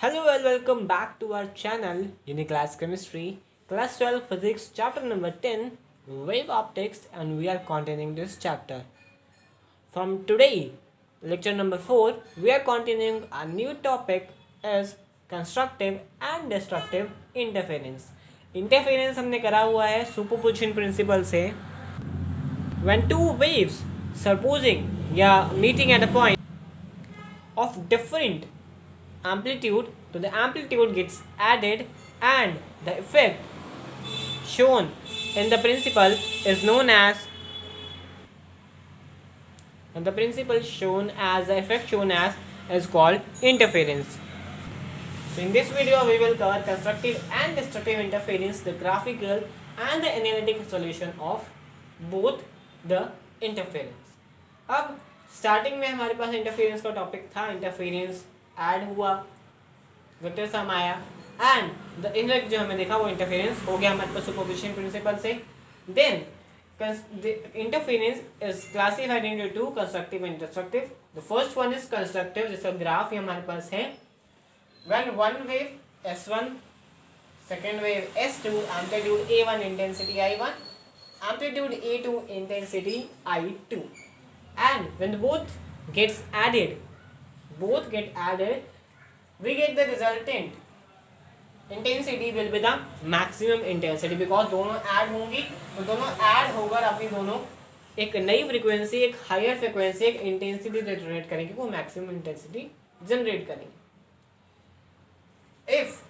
Hello and welcome back to our channel Uniclass Chemistry, Class 12 Physics, Chapter number 10, Wave Optics, and we are continuing this chapter. From today, lecture number 4, we are continuing a new topic as constructive and destructive interference. Interference हमने करा हुआ है superposition principle से. When two waves supposing meeting at a point of different amplitude, so the amplitude gets added and the effect shown in the principle is known as the effect shown as is called interference. So in this video we will cover constructive and destructive interference, the graphical and the analytic solution of both the interference. अब starting में हमारे पास interference का topic था. Interference add हुआ, vector sum आया and the effect जो हमें देखा वो इंटरफेरेंस हो गया हमारे पास सुपरपोजिशन प्रिंसिपल से. Then interference is classified into two, constructive and destructive. The first one is constructive, जिसका ग्राफ ही हमारे पास है. When one wave S1, second wave S2, amplitude A1, intensity I1, amplitude A2, intensity I2, and when both get added, we get the resultant intensity will be the maximum intensity, because दोनों add होंगी तो दोनों add होकर अपनी दोनों एक नई frequency, एक हायर फ्रीक्वेंसी, एक इंटेंसिटी जनरेट करेंगे, वो मैक्सिमम इंटेंसिटी जनरेट करेंगे. If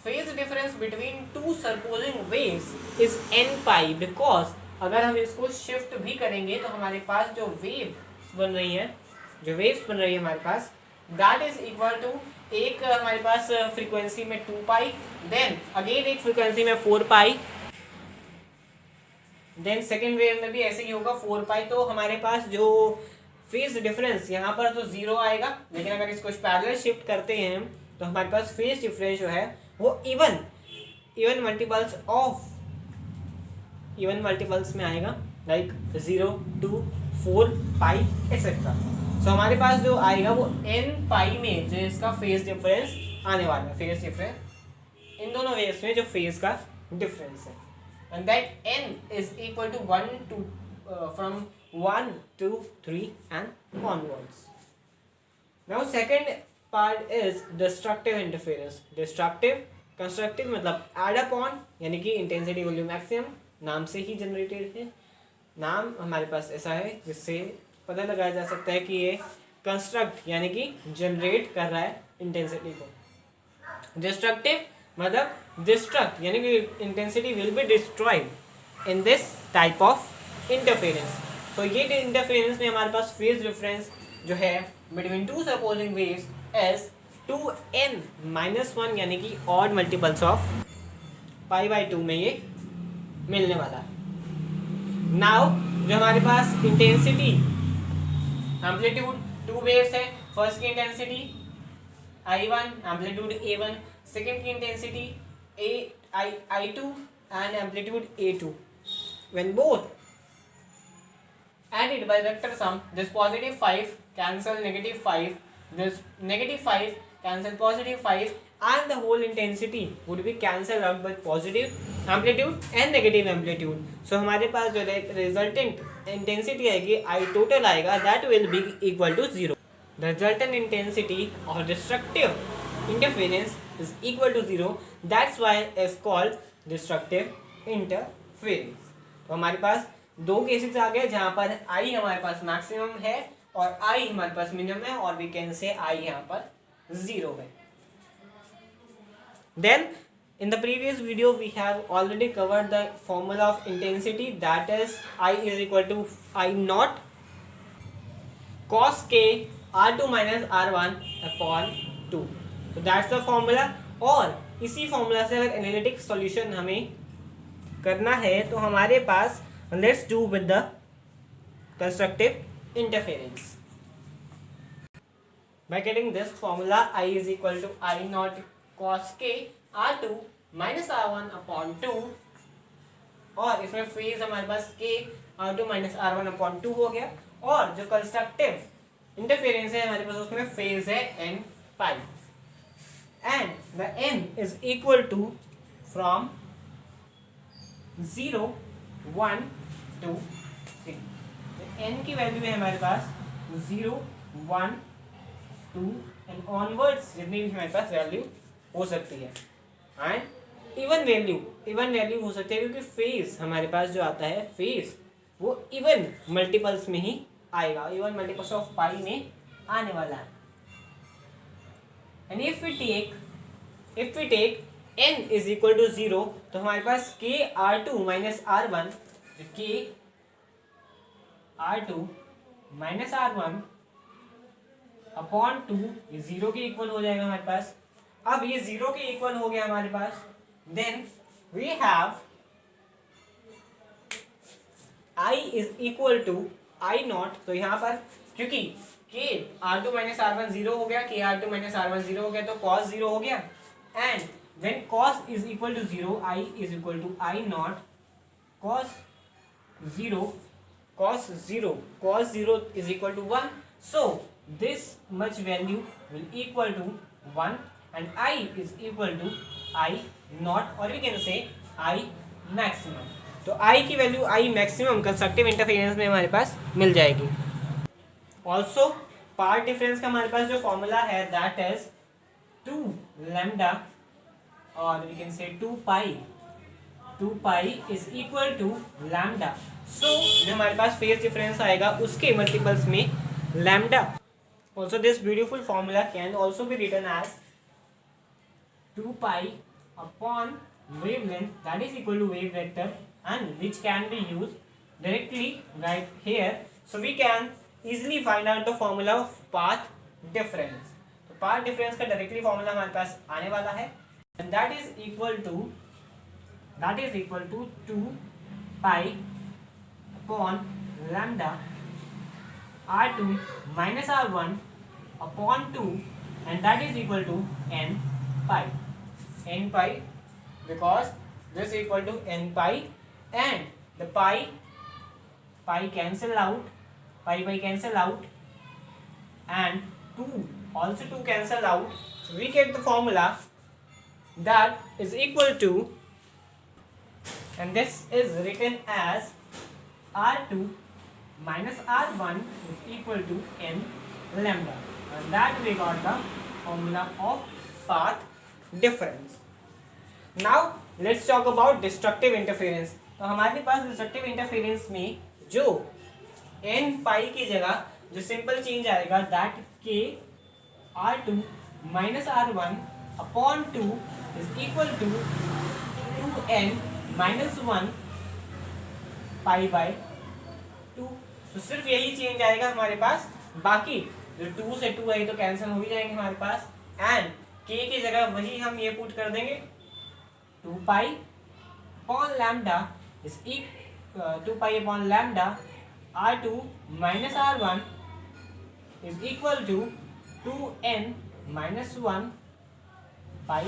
phase difference between two superposing waves is n pi, because अगर हम इसको शिफ्ट भी करेंगे तो हमारे पास जो वेव्स बन रही है हमारे पास, दैट इज इक्वल टू एक हमारे पास फ्रीक्वेंसी में 2 पाई, देन अगेन एक फ्रीक्वेंसी में 4 पाई, देन सेकेंड वेव में भी ऐसे ही होगा 4 पाई. तो हमारे पास जो फेज डिफरेंस यहाँ पर तो 0 आएगा, लेकिन अगर इसको पैरेलल शिफ्ट करते हैं तो हमारे पास फेज डिफरेंस जो है वो इवन मल्टीपल्स में आएगा, लाइक 0 2 4 पाई एक्सेट्रा. सो हमारे पास जो आएगा वो n पाई में जो इसका फेज डिफरेंस आने वाला है. फेज डिफरेंस इन दोनों वेव्स में जो फेज का डिफरेंस है, and that n is equal to 1 to from 1 to 3 and onwards. Now second part is destructive interference. Destructive, constructive मतलब एड अपॉन, यानी कि इंटेंसिटी वैल्यू मैक्सिमम, नाम से ही जनरेटेड है. नाम हमारे पास ऐसा है जिससे पता लगाया जा सकता है कि ये कंस्ट्रक्ट यानी कि जनरेट कर रहा है इंटेंसिटी को. डिस्ट्रक्टिव मतलब डिस्ट्रक्ट, यानी कि intensity will be destroyed in this type of interference. तो ये इंटरफेरेंस में हमारे पास फेज डिफरेंस जो है between two supposing waves as 2n-1, यानी कि ऑड मल्टीपल्स ऑफ π/2 में ये मिलने वाला है. नाउ जो हमारे पास इंटेंसिटी, एम्पलीट्यूड 2 वेव्स है. फर्स्ट की intensity I1, amplitude A1, second की intensity I2 and amplitude A2. When both added by vector sum, this positive 5 cancel negative 5, this negative 5 cancel positive 5, and the whole intensity would be cancelled out by positive amplitude and negative amplitude. So हमारे पास जो resultant intensity आएगी I total आएगा, that will be equal to 0. The resultant intensity of destructive interference is equal to 0. That's why it's called destructive interference. तो हमारे पास दो cases आ गए जहां पर I हमारे पास मैक्सिमम है और I हमारे पास मिनिमम है, और वी कैन से I यहाँ पर 0 है. Then in the previous video we have already covered the formula of intensity, that is I is equal to I naught cos k R2 minus R1 upon 2. So that's the formula. और इसी formula से अगर analytic solution हमें करना है तो हमारे पास, let's do with the constructive interference. By getting this formula, I is equal to I naught cos k R2 minus R1 upon 2, और इसमें फेज हमारे पास k R2 minus R1 upon 2 हो गया. और जो कंस्ट्रक्टिव इंटरफेरेंस है हमारे पास उसमें फेज है n pi. and the n is equal to from 0, 1, 2, 3. n की वैल्यू है हमारे पास 0, 1, 2 एंड ऑनवर्ड्स जितनी भी हमारे पास वैल्यू हो सकती है एंड इवन वैल्यू हो सकती है क्योंकि फेज हमारे पास जो आता है फेज वो इवन मल्टीपल्स में ही आएगा, इवन मल्टीपल्स ऑफ पाई में आने वाला है. And if we take n is equal to 0 तो हमारे पास k r2 minus r1 k r2 minus r1 upon 2 ये 0 के इक्वल हो जाएगा हमारे पास. अब ये 0 के इक्वल हो गया हमारे पास. Then we have i is equal to i naught. तो यहाँ पर क्योंकि k r2 माइनस r1 0 हो गया, k r2 माइनस r1 0 हो गया तो cos 0 हो गया. And when cos is equal to 0, I is equal to I naught cos 0 is equal to 1. So this much value will equal to 1 and I is equal to I naught or we can say I maximum. तो I की value I maximum constructive interference में हमारे पास मिल जाएगी. Also path difference का हमारे पास जो formula है that is 2 lambda और we can say 2 pi is equal to lambda. So जो हमारे पास फेज डिफरेंस आएगा उसके मल्टीपल्स में lambda. Also this beautiful formula can also be written as 2 pi upon wavelength that is equal to wave vector and which can be used directly right here. So we can easily find out the formula of path difference. तो path difference का directly formula हमारे पास आने वाला है. And that is equal to 2 pi upon lambda r2 minus r1 upon 2 and that is equal to n pi because this is equal to n pi and the pi cancel out and 2 also 2 cancel out. So we get the formula that is equal to, and this is written as r2 minus r1 is equal to n lambda, and that we got the formula of path difference. Now let's talk about destructive interference. तो हमारे पास destructive interference में जो n pi की जगह जो simple change आएगा that k r2 minus r1 upon 2 is equal to 2n minus 1 pi by 2. तो सिर्फ यही चेंज आएगा हमारे पास. बाकी जो 2 से 2 है तो कैंसिल हो ही जाएंगे हमारे पास एंड k की जगह वही हम ये पुट कर देंगे 2 pi upon lambda is 2 pi upon lambda r2 minus r1 is equal to 2n minus 1 pi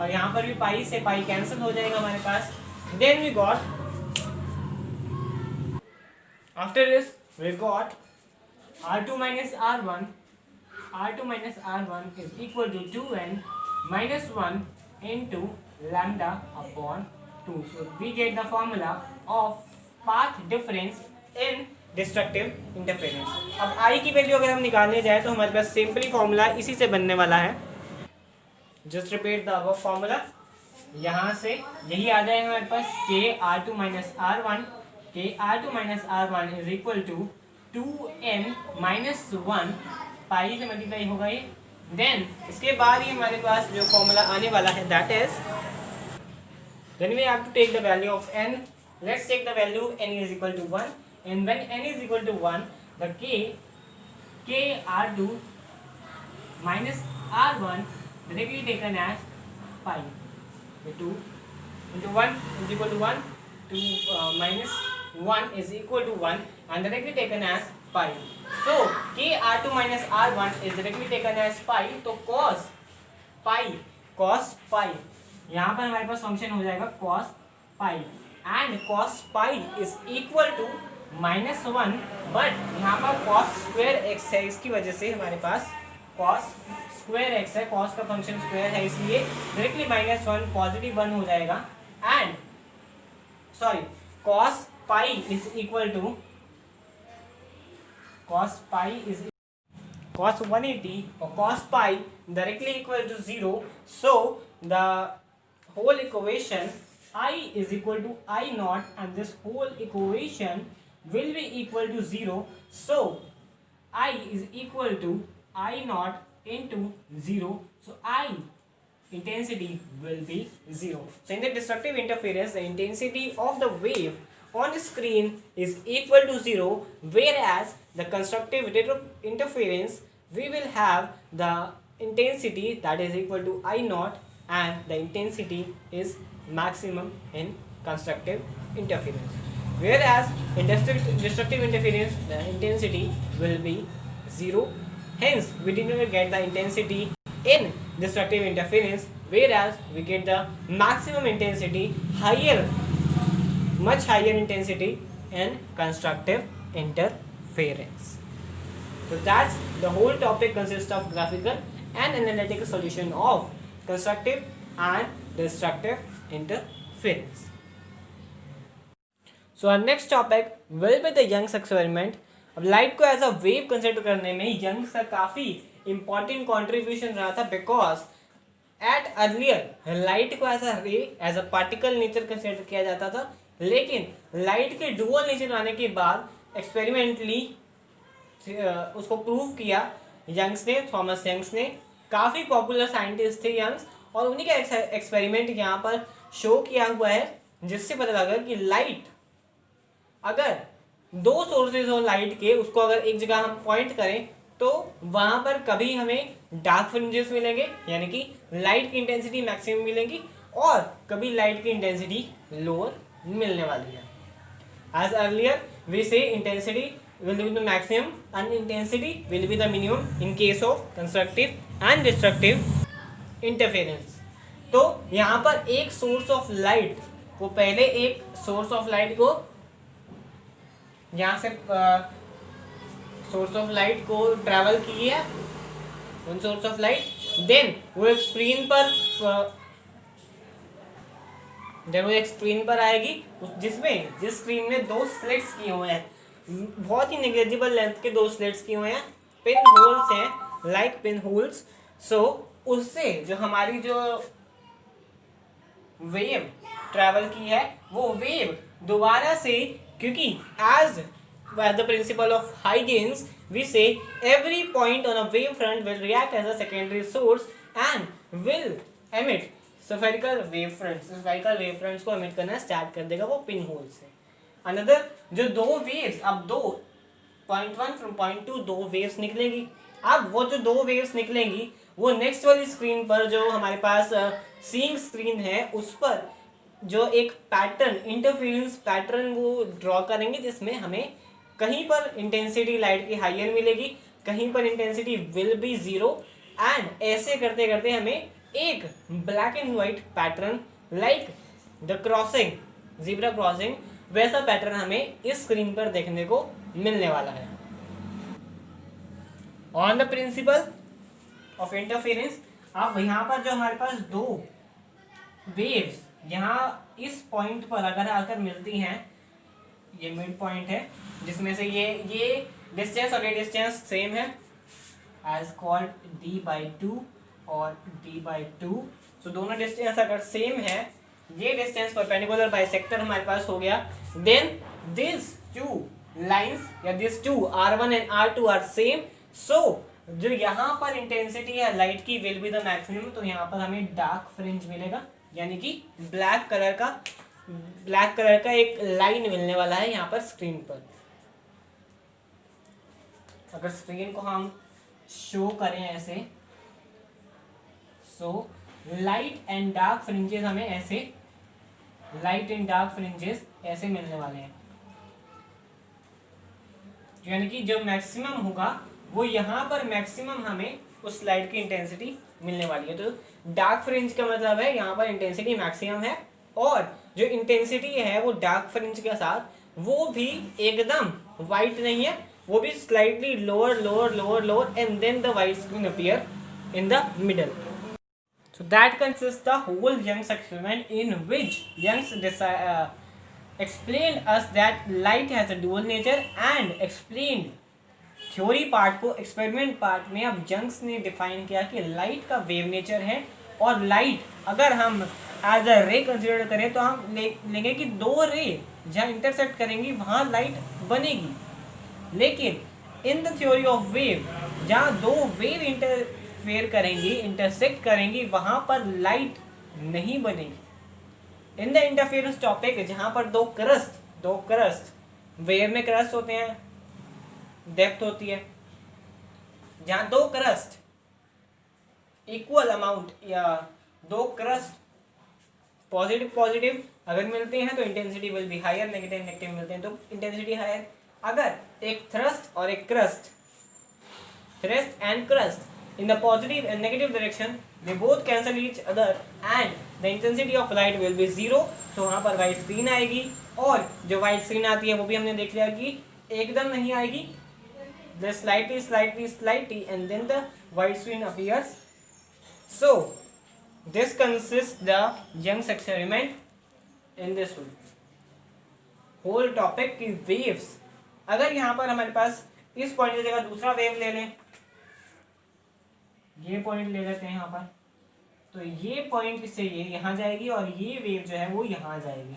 और यहाँ पर भी पाई से पाई कैंसिल हो जाएगा हमारे पास. Then we got after this we got r2 minus r1 is equal to 2n minus 1 into lambda upon 2. So we get the formula of path difference in destructive interference. अब I की value अगर हम निकालने जाए तो हमारे पास simply formula इसी से बनने वाला है. Just repeat the above formula. यहाँ से यही आ जाएगा हमारे पास k r2 minus r1 is equal to 2n minus 1 पाई से मल्टीप्लाई होगा ये. देन इसके बाद ही हमारे पास जो फॉर्मूला आने वाला है that is then we have to take the value of n. Let's take the value n is equal to 1 and when n is equal to 1 the k r2 minus r1 directly taken as pi. The 2 into 1 is equal to 1, 2 minus 1 is equal to 1 and directly taken as pi. So k r2 minus r1 is directly taken as pi. तो cos pi यहाँ पर हमारे पास function हो जाएगा cos pi and cos pi is equal to -1 but यहाँ पर cos square x है इसकी वजह से हमारे पास कॉस स्क्वायर एक्स है, कॉस का फंक्शन स्क्वायर है, इसलिए डायरेक्टली -1 पॉजिटिव 1 हो जाएगा। And sorry, cos pi is equal to cos 180 or cos pi directly equal to 0. So the whole equation I is equal to I naught and this whole equation will be equal to 0. So I is equal to I naught into 0. So I intensity will be 0. So in the destructive interference, the intensity of the wave on the screen is equal to 0, whereas the constructive interference we will have the intensity that is equal to I naught and the intensity is maximum in constructive interference, whereas in destructive interference the intensity will be 0. Hence we did not get the intensity in destructive interference, whereas we get the maximum intensity higher, much higher intensity in constructive interference. So that's the whole topic consists of graphical and analytical solution of constructive and destructive interference. So our next topic will be the Young's experiment. अब light को as a wave consider करने में Young's का काफी important contribution रहा था, because at earlier light को as a ray, as a particle nature consider किया जाता था, लेकिन लाइट के डुअल नेचर आने के बाद एक्सपेरिमेंटली उसको प्रूव किया यंग्स ने, थॉमस यंग्स ने। काफ़ी पॉपुलर साइंटिस्ट थे यंग्स, और उन्हीं का एक्सपेरिमेंट यहाँ पर शो किया हुआ है, जिससे पता लगा कि लाइट, अगर दो सोर्सेज हो लाइट के, उसको अगर एक जगह हम पॉइंट करें तो वहाँ पर कभी हमें डार्क फ्रिंजेस मिलेंगे, यानी कि लाइट की इंटेंसिटी मैक्सिमम मिलेगी, और कभी लाइट की इंटेंसिटी लोअर मिलने वाली है। एज अर्लियर वी से intensity will be the maximum and intensity will be the minimum in case of constructive and destructive interference. तो यहाँ पर एक सोर्स ऑफ लाइट को, पहले एक सोर्स ऑफ लाइट को यहाँ से सोर्स ऑफ लाइट को ट्रैवल की है, one source of light, then वो एक स्क्रीन पर आएगी, जिसमें जिस स्क्रीन में दो स्लिट्स किए हुए हैं, बहुत ही नेग्लिजिबल लेंथ के दो स्लिट्स किए हुए हैं, पिन होल्स हैं, लाइक पिन होल्स। सो उससे जो हमारी जो वेव ट्रैवल की है, वो वेव दोबारा से, क्योंकि as the principle of Huygens we say every point on a wave front will react as a secondary source and will emit spherical wave fronts. Spherical wave fronts को emit करना start कर देगा वो pin hole से। Another जो दो waves, अब दो पॉइंट 1 फ्रॉम पॉइंट 2 दो वेव्स निकलेंगी। अब वो जो दो वेव्स निकलेंगी वो नेक्स्ट वाली स्क्रीन पर, जो हमारे पास सीइंग स्क्रीन है, उस पर जो एक पैटर्न, इंटरफेरेंस पैटर्न वो ड्रॉ करेंगे, जिसमें हमें कहीं पर इंटेंसिटी लाइट की हाइयर मिलेगी, कहीं पर इंटेंसिटी विल बी 0, एंड ऐसे करते करते हमें एक black and white pattern like the crossing, zebra crossing, वैसा पैटर्न हमें इस स्क्रीन पर देखने को मिलने वाला है। On the principle of interference, अब यहाँ पर जो हमारे पास दो वेव्स यहाँ इस पॉइंट पर अगर आकर मिलती हैं, ये मिड पॉइंट है, जिसमें से ये डिस्टेंस और ये डिस्टेंस सेम है, एज कॉल्ड d/2 और d/2। सो दोनों डिस्टेंस अगर सेम है, ये डिस्टेंस परपेंडिकुलर बाइसेक्टर हमारे पास हो गया, देन दिस टू लाइंस या this two R1 and R2 are same. So जो यहाँ पर इंटेंसिटी है लाइट की विल बी द मैक्सिमम, तो यहाँ पर हमें डार्क फ्रिंज मिलेगा, यानी कि ब्लैक कलर का एक लाइन मिलने वाला है यहाँ पर स्क्रीन पर। अगर स्क्रीन को हम शो करें ऐसे, so light and dark fringes हमें ऐसे, लाइट एंड डार्क फ्रिंजेस ऐसे मिलने वाले हैं, यानी कि जो मैक्सिमम होगा वो यहाँ पर मैक्सिमम हमें उस लाइट की इंटेंसिटी मिलने वाली है। तो डार्क फ्रिंज का मतलब है यहाँ पर इंटेंसिटी मैक्सिमम है, और जो इंटेंसिटी है वो डार्क फ्रिंज के साथ वो भी एकदम वाइट नहीं है, वो भी slightly lower and then the white screen appear in the middle. So that consists the whole Young's experiment, in which Young's explained us that light has a dual nature and explained theory part को experiment part में अब Young's ने define किया कि light का wave nature है, और light अगर हम एज अ रे कंसिडर करें तो हम लेंगे कि दो रे जहाँ इंटरसेक्ट करेंगी वहाँ लाइट बनेगी, लेकिन in the theory of wave जहाँ दो वेव इंटरफेयर करेंगी, इंटरसेक्ट करेंगी, वहाँ पर लाइट नहीं बनेगी। इन द इंटरफेरेंस टॉपिक जहाँ पर दो क्रस्ट वेव में क्रस्ट होते हैं, डेप्थ होती है, जहाँ दो क्रस्ट इक्वल अमाउंट या दो क्रस्ट पॉजिटिव अगर मिलते हैं तो intensity will be higher, negative मिलते हैं तो इंटेंसिटी हायर। अगर एक थ्रस्ट और एक crust, thrust and crust in the positive and negative direction, they both cancel each other and the intensity of light will be 0, तो वहाँ पर वाइट स्क्रीन आएगी। और जो वाइट स्क्रीन आती है वो भी हमने देख लिया कि एकदम नहीं आएगी, the slightly and then the white screen appears. So this consists the Young's experiment in this way. whole topic की waves। अगर यहाँ पर हमारे पास इस पॉइंट की जगह दूसरा वेव ले लें, ये पॉइंट ले लेते हैं यहाँ पर, तो ये पॉइंट से ये यहाँ जाएगी और ये वेव जो है वो यहाँ जाएगी।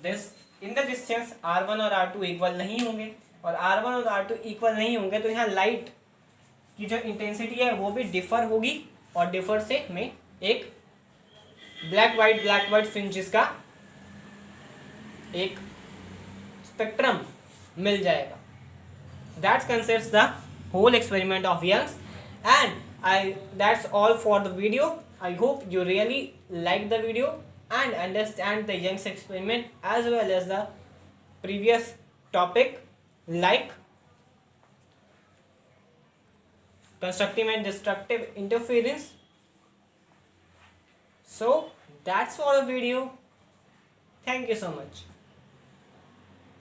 This in the distance R1 और R2 इक्वल नहीं होंगे, और R1 और R2 इक्वल नहीं होंगे तो यहाँ लाइट की जो इंटेंसिटी है वो भी डिफर होगी, और डिफर से हमें एक ब्लैक वाइट फ्रिंजेस का एक स्पेक्ट्रम मिल जाएगा। That consists the whole experiment of Young's, and that's all for the video. I hope you really like the video and understand the Young's experiment as well as the previous topic like constructive and destructive interference. So that's for the video. Thank you so much.